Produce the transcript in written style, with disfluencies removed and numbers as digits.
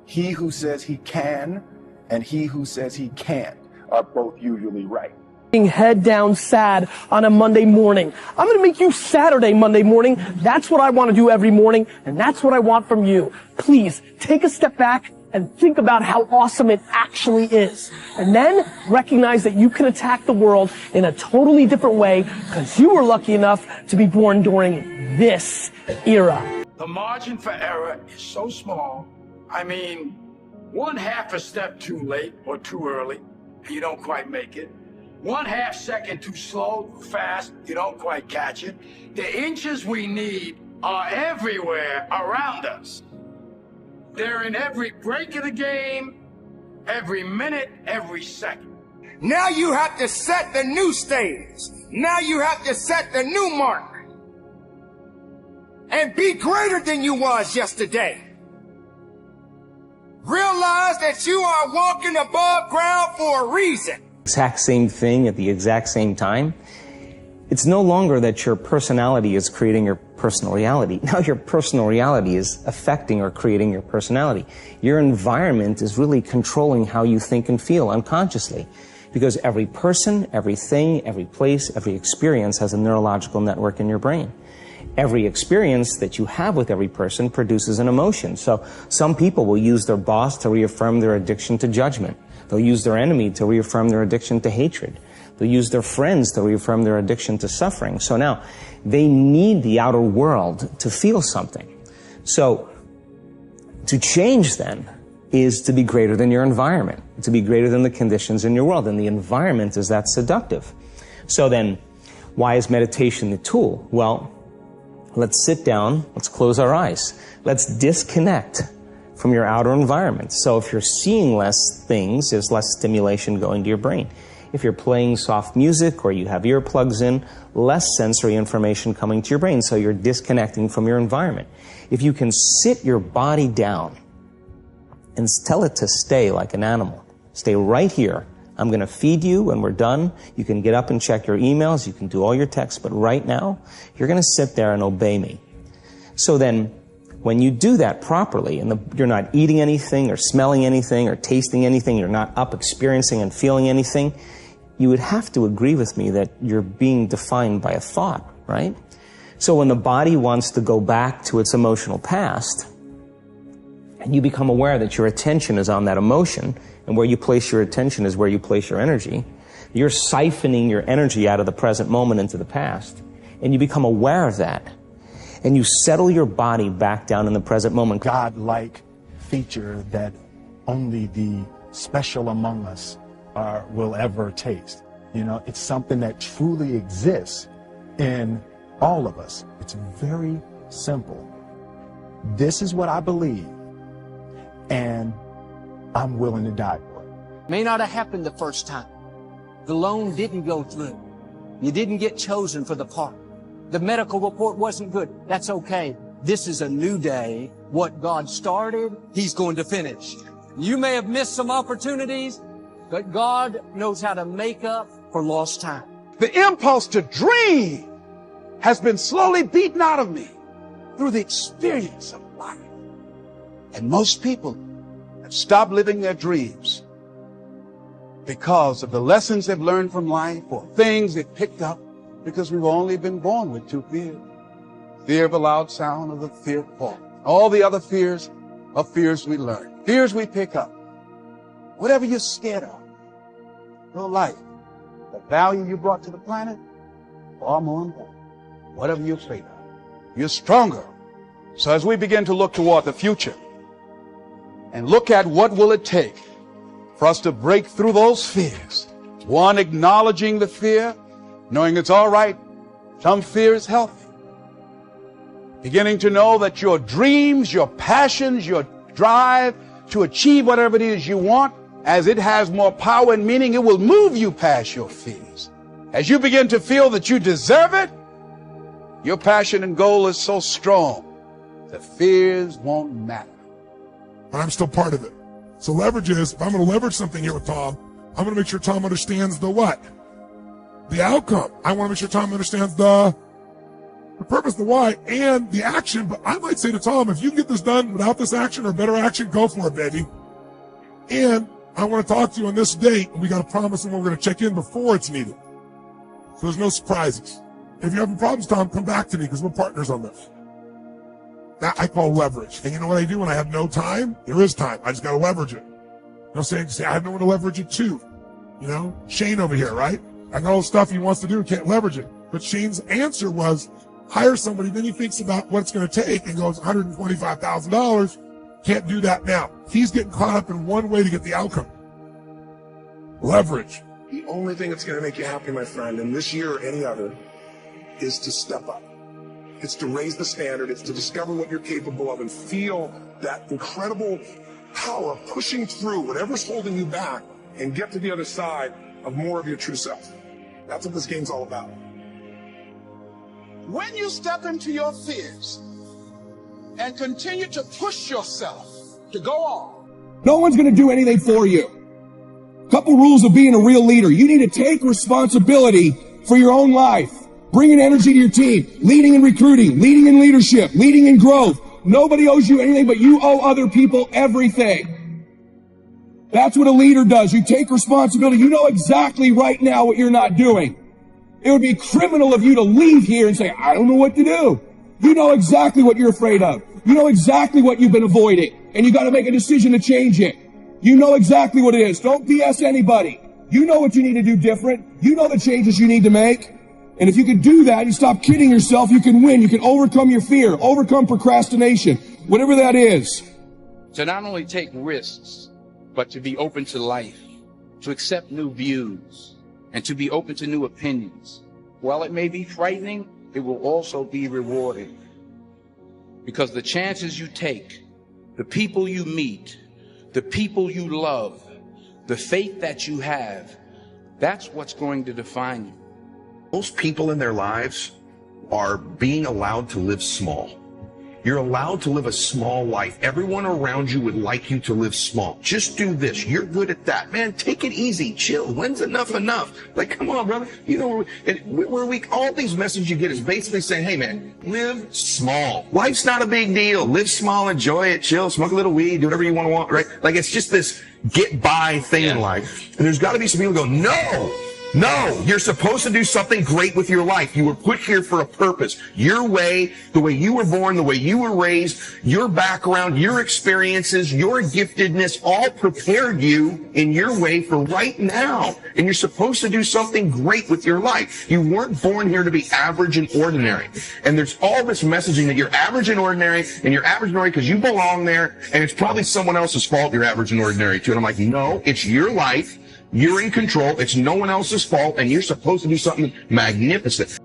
He who says he can and he who says he can't are both usually right. Head down sad on a Monday morning. I'm going to make you Saturday Monday morning. That's what I want to do every morning, and that's what I want from you. Please take a step back and think about how awesome it actually is. And then recognize that you can attack the world in a totally different way because you were lucky enough to be born during this era. The margin for error is so small. I mean, 1/2 a step too late or too early, and you don't quite make it. 1/2 second too slow, too fast, you don't quite catch it. The inches we need are everywhere around us. They're in every break of the game, every minute, every second. Now you have to set the new stage. Now you have to set the new mark. And be greater than you was yesterday. Realize that you are walking above ground for a reason. Exact same thing at the exact same time. It's no longer that your personality is creating your personal reality. Now your personal reality is affecting or creating your personality. Your environment is really controlling how you think and feel unconsciously. Because every person, everything, every place, every experience has a neurological network in your brain. Every experience that you have with every person produces an emotion. So some people will use their boss to reaffirm their addiction to judgment. They'll use their enemy to reaffirm their addiction to hatred. They'll use their friends to reaffirm their addiction to suffering. So now, they need the outer world to feel something. So, to change then is to be greater than your environment, to be greater than the conditions in your world, and the environment is that seductive. So then, why is meditation the tool? Well, let's sit down, let's close our eyes, let's disconnect from your outer environment. So if you're seeing less things, there's less stimulation going to your brain. If you're playing soft music or you have earplugs in, less sensory information coming to your brain, so you're disconnecting from your environment. If you can sit your body down and tell it to stay like an animal, stay right here. I'm going to feed you when we're done. You can get up and check your emails, you can do all your texts, but right now, you're going to sit there and obey me. So then, when you do that properly, and you're not eating anything or smelling anything or tasting anything, you're not up experiencing and feeling anything, you would have to agree with me that you're being defined by a thought, right? So when the body wants to go back to its emotional past, and you become aware that your attention is on that emotion, and where you place your attention is where you place your energy, you're siphoning your energy out of the present moment into the past, and you become aware of that. And you settle your body back down in the present moment. God-like feature that only the special among us will ever taste. You know, it's something that truly exists in all of us. It's very simple. This is what I believe, and I'm willing to die for it. May not have happened the first time. The loan didn't go through. You didn't get chosen for the part. The medical report wasn't good. That's okay. This is a new day. What God started, He's going to finish. You may have missed some opportunities, but God knows how to make up for lost time. The impulse to dream has been slowly beaten out of me through the experience of life. And most people have stopped living their dreams because of the lessons they've learned from life or things they've picked up. Because we've only been born with two fears. Fear of a loud sound or the fear of falling. All the other fears are fears we learn. Fears we pick up. Whatever you're scared of. Your life. The value you brought to the planet. Far more important. Whatever you're afraid of. You're stronger. So as we begin to look toward the future. And look at what will it take for us to break through those fears. One, acknowledging the fear. Knowing it's all right. Some fear is healthy. Beginning to know that your dreams, your passions, your drive to achieve whatever it is you want, as it has more power and meaning, it will move you past your fears. As you begin to feel that you deserve it, your passion and goal is so strong, the fears won't matter. But I'm still part of it. So leverage is, if I'm going to leverage something here with Tom, I'm going to make sure Tom understands the what? The outcome. I want to make sure Tom understands the the purpose, the why, and the action. But I might say to Tom, if you can get this done without this action or better action, go for it, baby. And I want to talk to you on this date, and we got to promise, and we're going to check in before it's needed. So there's no surprises. If you're having problems, Tom, come back to me because we're partners on this. That I call leverage. And you know what I do when I have no time? There is time. I just got to leverage it. You know, say I have no one to leverage it to. You know, Shane over here, right? I got all the stuff he wants to do, can't leverage it. But Shane's answer was hire somebody. Then he thinks about what it's going to take and goes $125,000. Can't do that now. He's getting caught up in one way to get the outcome. Leverage. The only thing that's going to make you happy, my friend, in this year or any other, is to step up. It's to raise the standard. It's to discover what you're capable of and feel that incredible power of pushing through whatever's holding you back and get to the other side of more of your true self. That's what this game's all about. When you step into your fears and continue to push yourself to go on, no one's going to do anything for you. Couple rules of being a real leader. You need to take responsibility for your own life. Bringing energy to your team, leading in recruiting, leading in leadership, leading in growth. Nobody owes you anything, but you owe other people everything. That's what a leader does. You take responsibility. You know exactly right now what you're not doing. It would be criminal of you to leave here and say, I don't know what to do. You know exactly what you're afraid of. You know exactly what you've been avoiding, and you got to make a decision to change it. You know exactly what it is. Don't BS anybody. You know what you need to do different. You know the changes you need to make. And if you can do that, you stop kidding yourself, you can win. You can overcome your fear, overcome procrastination, whatever that is. To not only take risks, but to be open to life, to accept new views, and to be open to new opinions. While it may be frightening, it will also be rewarding. Because the chances you take, the people you meet, the people you love, the faith that you have, that's what's going to define you. Most people in their lives are being allowed to live small. You're allowed to live a small life. Everyone around you would like you to live small. Just do this. You're good at that. Man, take it easy. Chill. When's enough? Like, come on, brother. You know, all these messages you get is basically saying, hey, man, live small. Life's not a big deal. Live small, enjoy it, chill, smoke a little weed, do whatever you want, right? Like, it's just this get by thing in life. And there's got to be some people who go, no, you're supposed to do something great with your life. You were put here for a purpose. Your way, the way you were born, the way you were raised, your background, your experiences, your giftedness all prepared you in your way for right now. And you're supposed to do something great with your life. You weren't born here to be average and ordinary. And there's all this messaging that you're average and ordinary, and you're average and ordinary because you belong there, and it's probably someone else's fault you're average and ordinary too. And I'm like, no, it's your life. You're in control. It's no one else's fault, and you're supposed to do something magnificent.